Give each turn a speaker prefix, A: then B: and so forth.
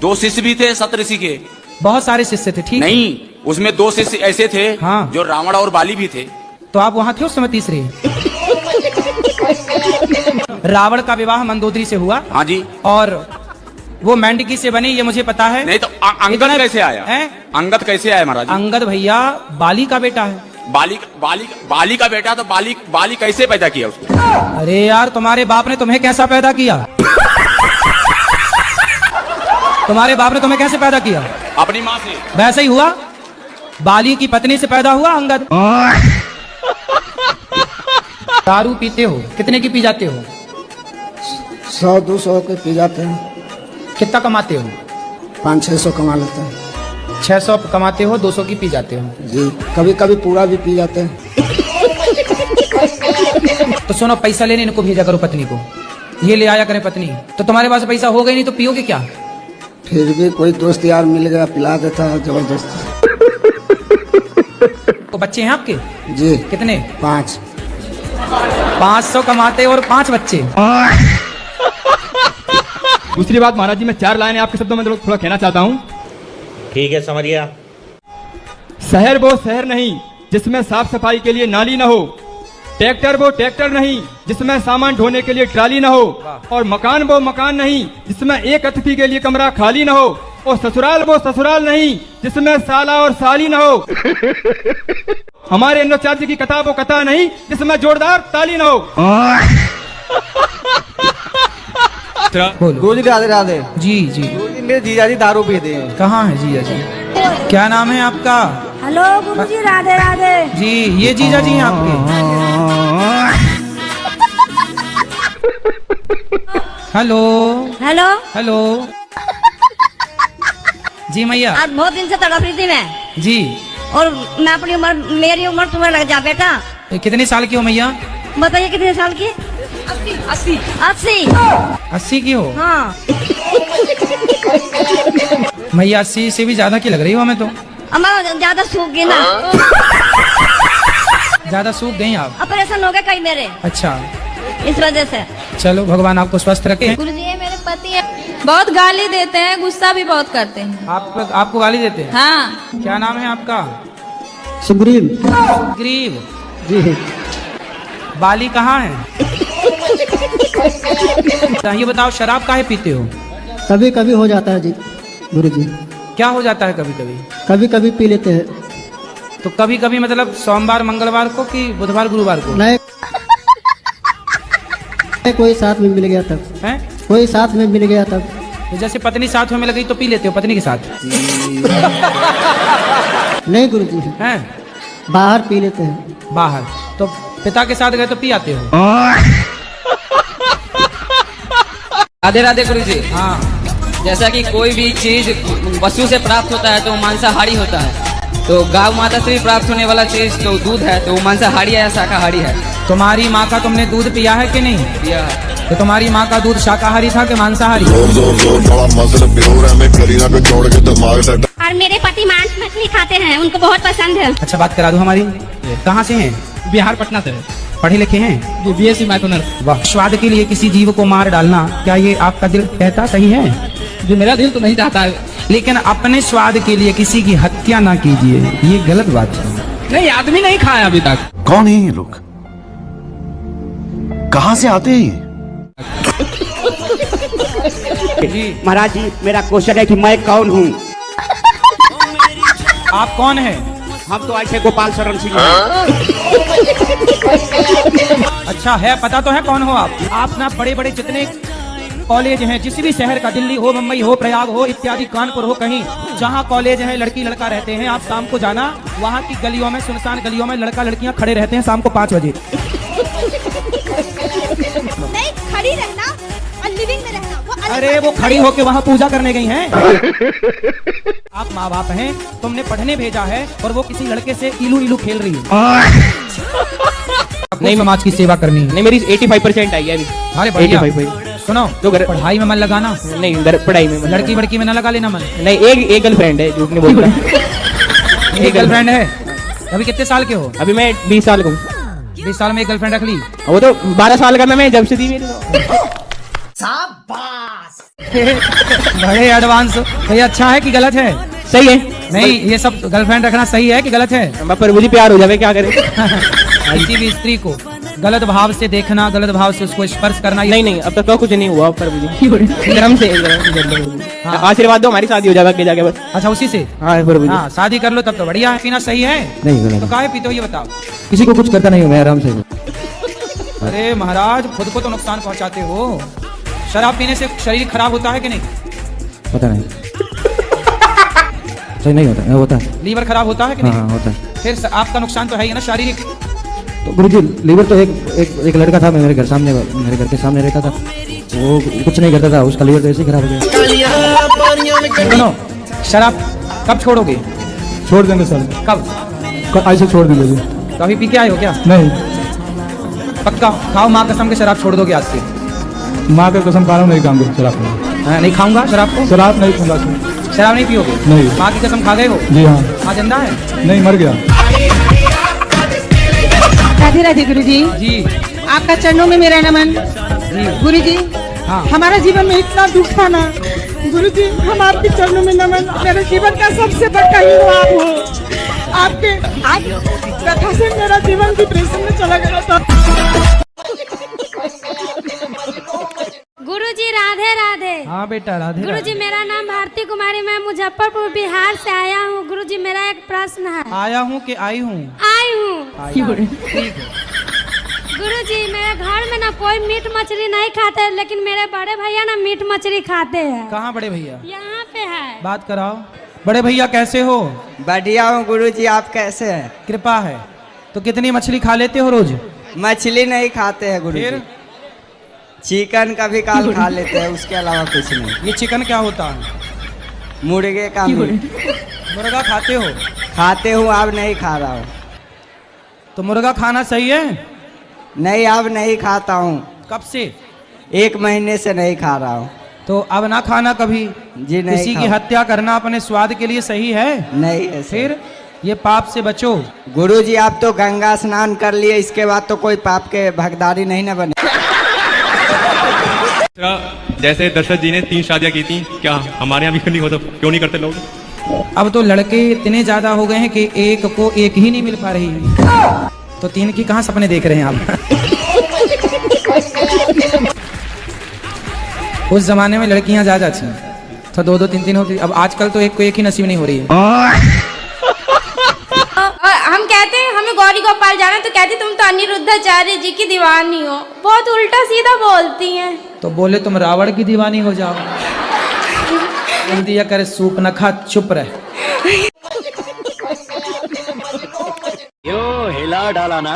A: 2 शिष्य भी थे सप्तऋषि के।
B: बहुत सारे शिष्य थे, ठीक?
A: नहीं, उसमें 2 शिष्य ऐसे थे
B: हाँ।
A: जो रावण और बाली भी थे।
B: तो आप वहाँ थे उस समय तीसरे? रावण का विवाह मंदोदरी से हुआ।
A: हाँ जी।
B: और वो मेंढकी से बनी, ये मुझे पता है।
A: नहीं तो अंगद कैसे आया है? अंगद कैसे आया महाराज?
B: अंगद भैया बाली का बेटा है।
A: बाली का बेटा, तो बाली कैसे पैदा किया उसको?
B: अरे यार, तुम्हारे बाप ने तुम्हें कैसा पैदा किया? तुम्हारे बाप ने तुम्हें कैसे पैदा किया?
A: अपनी माँ से।
B: वैसे ही हुआ, बाली की पत्नी से पैदा हुआ अंगद। दारू पीते हो, कितने की पी जाते हो?
C: 100-200 के पी जाते हैं।
B: कितना कमाते हो?
C: 500-600 कमा लेते हैं।
B: 600 कमाते हो, 200 की पी जाते हो?
C: जी, कभी कभी पूरा भी पी जाते हैं।
B: तो सुनो, पैसा लेने इनको भेजा करो पत्नी को, ये ले आया करे पत्नी। तो तुम्हारे पास पैसा होगा ही नहीं तो पियोगे क्या?
C: फिर भी कोई दोस्त यार मिल गया, पिला देता है जबरदस्ती।
B: तो बच्चे हैं आपके?
C: जी।
B: कितने?
C: 5।
B: 500 कमाते और 5 बच्चे।
D: दूसरी बात महाराज जी, मैं 4 लाइनें आपके शब्दों में थोड़ा कहना चाहता हूँ।
E: ठीक है, समझिए।
D: शहर वो शहर नहीं जिसमें साफ सफाई के लिए नाली न हो, ट्रैक्टर वो ट्रैक्टर नहीं जिसमें सामान ढोने के लिए ट्राली न हो, और मकान वो मकान नहीं जिसमें एक अतिथि के लिए कमरा खाली न हो, और ससुराल वो ससुराल नहीं जिसमें साला और साली न हो। हमारे अनुचार्य की कथा वो कथा नहीं जिसमें जोरदार ताली न हो।
B: बोलो।
C: राधे राधे।
B: जी जी।
C: मेरे जीजाजी दारू पीते हैं।
B: कहाँ है जीजा जी? क्या नाम है आपका?
F: हेलो गुरुजी, राधे राधे।
B: जी, ये जीजा जी हैं आपके? Hello
F: hello.
B: हेलो। जी मैया।
F: आज बहुत दिन से तड़प रही थी मैं
B: जी।
F: और मैं अपनी उम्र, मेरी उम्र तुम्हें लग जा बेटा।
B: कितने साल की हो मैया?
F: बताइए कितने साल की? 80।
B: 80 की हो?
F: हाँ।
B: मैया 80 से भी ज्यादा की लग रही हो हमें तो।
F: अम्मा ज्यादा सूख गई ना।
B: ज्यादा सूख गई आप?
F: ऑपरेशन हो गया कई मेरे,
B: अच्छा,
F: इस वजह से।
B: चलो भगवान आपको स्वस्थ रखे।
G: गुरुजी, ये मेरे पति है, बहुत गाली देते हैं, गुस्सा भी बहुत करते हैं।
B: आपको गाली देते हैं?
G: हाँ।
B: क्या नाम है आपका?
C: सुग्रीव।
B: सुग्रीव जी। बाली कहाँ है? ये बताओ, शराब काहे पीते हो?
C: कभी कभी हो जाता है जी गुरु जी।
B: क्या हो जाता है कभी कभी?
C: कभी कभी पी लेते हैं।
B: तो कभी कभी मतलब सोमवार मंगलवार को कि बुधवार गुरुवार को?
C: नहीं, कोई साथ में मिल गया तब।
B: हैं?
C: कोई साथ में मिल गया तब।
B: तो जैसे पत्नी साथ में मिल गई तो पी लेते हो पत्नी के साथ?
C: नहीं गुरु जी,
B: हैं?
C: बाहर पी लेते हैं।
B: बाहर? तो पिता के साथ गए तो पी आते हो?
H: राधे राधे गुरु जी।
B: हाँ।
H: जैसा कि कोई भी चीज पशु से प्राप्त होता है तो वो मांसाहारी होता है, तो गौ माता से भी प्राप्त होने वाला चीज तो दूध है, तो वो मांसाहारी है या शाकाहारी है?
B: तुम्हारी माँ का तुमने दूध पिया है कि नहीं?
H: पिया है।
B: तो तुम्हारी माँ का दूध शाकाहारी था कि मांसाहारी?
F: और मेरे पति मांस मछली खाते हैं, उनको बहुत पसंद है।
B: अच्छा, बात करा दो हमारी। कहाँ से हैं?
D: बिहार पटना से।
B: पढ़े लिखे हैं?
D: BSc माइथोनर।
B: वाह। स्वाद के लिए किसी जीव को मार डालना, क्या ये आपका दिल कहता सही है?
D: जो मेरा दिल तो नहीं चाहता है,
B: लेकिन अपने स्वाद के लिए किसी की हत्या ना कीजिए, ये गलत बात है।
D: नहीं, आदमी नहीं खाया अभी तक।
I: कौन है ये लोग? कहाँ से आते हैं?
J: महाराज जी, मेरा क्वेश्चन है कि मैं कौन हूँ?
B: आप कौन है?
J: हम तो ऐसे गोपाल शरण सिंह।
B: अच्छा है, पता तो है कौन हो आप? आप ना बड़े बड़े जितने कॉलेज हैं, जिस भी शहर का, दिल्ली हो, मुंबई हो, प्रयाग हो, इत्यादि, कानपुर हो, कहीं जहाँ कॉलेज है, लड़की लड़का रहते हैं, आप शाम को जाना, वहाँ की गलियों में, सुनसान गलियों में लड़का लड़कियाँ खड़े रहते हैं शाम को 5 बजे।
F: नहीं, खड़ी रहना और लिविंग में रहना वो अलग।
B: अरे वो खड़ी होके वहाँ पूजा करने गई हैं। आप माँ बाप हैं, तुमने पढ़ने भेजा है और वो किसी लड़के से इलू इलू खेल रही है। नहीं, समाज की सेवा करनी है।
D: नहीं, मेरी 85% आई है अभी।
B: अरे बढ़िया। सुनो, तो पढ़ाई में मन लगाना।
D: नहीं, पढ़ाई में
B: लड़की वड़की में न लगा लेना मन।
D: नहीं, एक गर्लफ्रेंड है, झूठ नहीं बोल रहा।
B: एक गर्लफ्रेंड है? अभी कितने साल के हो?
D: अभी मैं 20 साल का हूँ।
B: 20 साल में एक गर्लफ्रेंड रख ली?
D: वो तो 12 साल का मैं जब से दी मेरी।
B: बड़े एडवांस। तो ये अच्छा है कि गलत है?
J: सही है
B: नहीं, ये सब गर्लफ्रेंड रखना सही है कि गलत है?
J: प्रभु जी प्यार हो जावे क्या करें।
B: किसी भी स्त्री को गलत भाव से देखना, गलत भाव से उसको स्पर्श करना, ये
J: नहीं अब तक तो कुछ नहीं हुआ प्रभु जी। धर्म से आशीर्वाद दो, हमारी शादी हो जाएगा आगे जाके बस।
B: अच्छा, उसी से?
J: हाँ प्रभु जी।
B: हाँ, शादी कर लो तब तो बढ़िया है। पीना सही है?
J: नहीं
B: तो काहे पीते हो ये बताओ?
J: किसी को कुछ करता नहीं हूँ मैं, आराम से।
B: अरे महाराज, खुद को तो नुकसान पहुंचाते हो। शराब पीने से शरीर खराब होता है कि नहीं?
J: पता नहीं, सही नहीं होता, होता है।
B: लीवर खराब होता है कि नहीं?
J: हाँ होता है।
B: फिर आपका नुकसान तो है ही ना शारीरिक।
J: तो गुरु जी लीवर तो एक लड़का था, मेरे घर के सामने रहता था, वो कुछ नहीं करता था, उसका लीवर तो ऐसे ही खराब हो गया।
B: सुनो, शराब कब छोड़ोगे?
D: छोड़ देंगे सर।
B: कब?
D: ऐसे छोड़ देंगे जी।
B: तो अभी पी के आए हो क्या?
D: नहीं,
B: पक्का खाओ, माँ कसम के शराब छोड़ दोगे आज से?
D: माँ के कसम खा रहा हूँ, नहीं खाऊंगा शराब।
B: हाँ, नहीं खाऊंगा शराब को?
D: शराब नहीं पीऊंगा।
B: शराब नहीं पियोगे?
D: नहीं।
B: माँ की कसम खा गए हो?
D: जी हाँ।
B: माँ जिंदा है?
D: नहीं, मर गया।
G: राधे राधे गुरु जी।
B: जी
G: आपका चरणों में मेरा नमन। गुरु जी,
B: हाँ।
G: हमारा जीवन में इतना दुख था ना गुरु जी, हम आपके चरणों में नमन। मेरे जीवन का सबसे बड़ा हीरो आप हो। आपके कथा से मेरा जीवन डिप्रेशन में चला गया था।
F: गुरुजी राधे राधे।
B: हाँ बेटा, राधे
F: गुरुजी, मेरा नाम भारती कुमारी, मैं मुजफ्फरपुर बिहार से आया हूँ। गुरुजी, मेरा एक प्रश्न है।
B: आया हूँ कि आई हूँ?
F: आई हूँ।
B: ठीक है।
F: गुरुजी, मेरे घर में ना कोई मीट मछली नहीं खाते, लेकिन मेरे बड़े भैया ना मीट मछली खाते हैं।
B: कहाँ बड़े भैया?
F: यहाँ पे है।
B: बात कराओ। बड़े भैया कैसे हो?
J: बढ़िया हूँ गुरु जी, आप कैसे हैं?
B: कृपा है। तो कितनी मछली खा लेते हो रोज?
J: मछली नहीं खाते हैं गुरु
B: फिर?
J: जी, चिकन कभी काल खा लेते हैं, उसके अलावा कुछ नहीं।
B: ये चिकन क्या होता है?
J: मुर्गे का मीट।
B: मुर्गा खाते हो?
J: खाते हूँ, अब नहीं खा रहा हूँ।
B: तो मुर्गा खाना सही है?
J: नहीं, अब नहीं खाता हूँ,
B: कब से?
J: 1 महीने से नहीं खा रहा हूँ।
B: तो अब ना खाना कभी।
J: जी नहीं
B: किसी की
J: खाऊं।
B: हत्या करना अपने स्वाद के लिए सही है?
J: नहीं है सर।
B: फिर ये पाप से बचो।
J: गुरु जी, आप तो गंगा स्नान कर लिए, इसके बाद तो कोई पाप के भगदारी नहीं न बने।
K: जैसे दशरथ जी ने 3 शादियां की थी, क्या हमारे यहाँ भी क्यों नहीं होता, क्यों नहीं करते लोग?
B: अब तो लड़के इतने ज्यादा हो गए हैं कि एक को एक ही नहीं मिल पा रही है, तो 3 की कहाँ सपने देख रहे हैं आप? उस जमाने में लड़कियां ज्यादा थी, तो 2-2 3-3 होती। अब आजकल तो एक को एक ही नसीब नहीं हो रही है।
G: हम कहते हैं हमें गौरी गोपाल जाना है, तो कहती तुम तो अनिरुद्धाचार्य जी की दीवानी हो। बहुत उल्टा सीधा बोलती हैं।
B: तो बोले तुम रावण की दीवानी हो जाओ। बोल दिया करे सूप न खा, चुप रह।
E: हिला डाला ना।